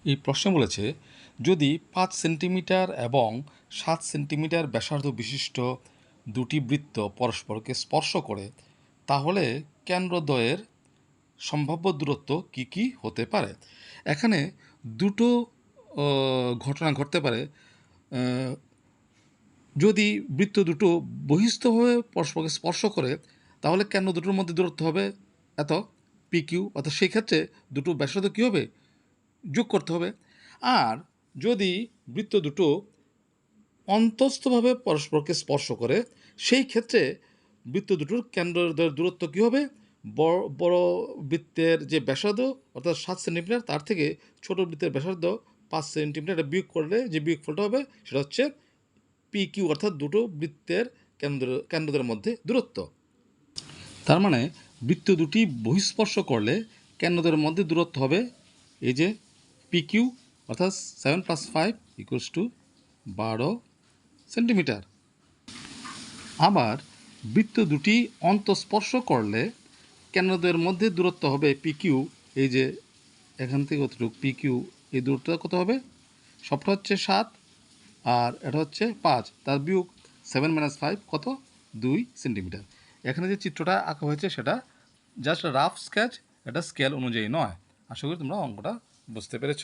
এই প্রশ্নে বলেছে যদি 5 সেন্টিমিটার এবং 7 সেন্টিমিটার ব্যাসার্ধ বিশিষ্ট দুটি বৃত্ত পরস্পরকে স্পর্শ করে তাহলে কেন্দ্রদ্বয়ের সম্ভাব্য দূরত্ব কি কি হতে পারে। এখানে দুটো ঘটনা ঘটতে পারে। যদি বৃত্ত দুটো বহিস্থভাবে পরস্পরকে স্পর্শ করে তাহলে কেন্দ্র দুটোর মধ্যে দূরত্ব হবে এত পি কিউ, অর্থাৎ সেই ক্ষেত্রে দুটো ব্যাসার্ধ কী হবে, যোগ করতে হবে। আর যদি বৃত্ত দুটো অন্তস্থভাবে পরস্পরকে স্পর্শ করে সেই ক্ষেত্রে বৃত্ত দুটোর কেন্দ্রের দূরত্ব কী হবে, বড় বড় বৃত্তের যে ব্যাসার্ধ অর্থাৎ 7 সেন্টিমিটার তার থেকে ছোট বৃত্তের ব্যাসার্ধ 5 সেন্টিমিটার বিয়োগ করলে যে বিয়োগফলটা হবে সেটা হচ্ছে পি কিউ, অর্থাৎ দুটো বৃত্তের কেন্দ্রদের মধ্যে দূরত্ব। তার মানে বৃত্ত দুটি বহিঃস্পর্শ করলে কেন্দ্রদের মধ্যে দূরত্ব হবে এই যে পি কিউ, অর্থাৎ 7 + 5 = 12 সেন্টিমিটার। আবার বৃত্ত দুটি অন্তঃস্পর্শ করলে কেন্দ্রদের মধ্যে দূরত্ব হবে পি কিউ, এই যে এখান থেকে কতটুকু পি কিউ, এই দূরত্বটা কত হবে, সবটা হচ্ছে 7 আর এটা হচ্ছে 5, তার বিয়োগ 7 - 5 কত, 2 সেন্টিমিটার। এখানে যে চিত্রটা আঁকা হয়েছে সেটা জাস্ট রাফ স্কেচ, এটা স্কেল অনুযায়ী নয়। আশা করি তোমরা অঙ্কটা বুঝতে পেরেছ।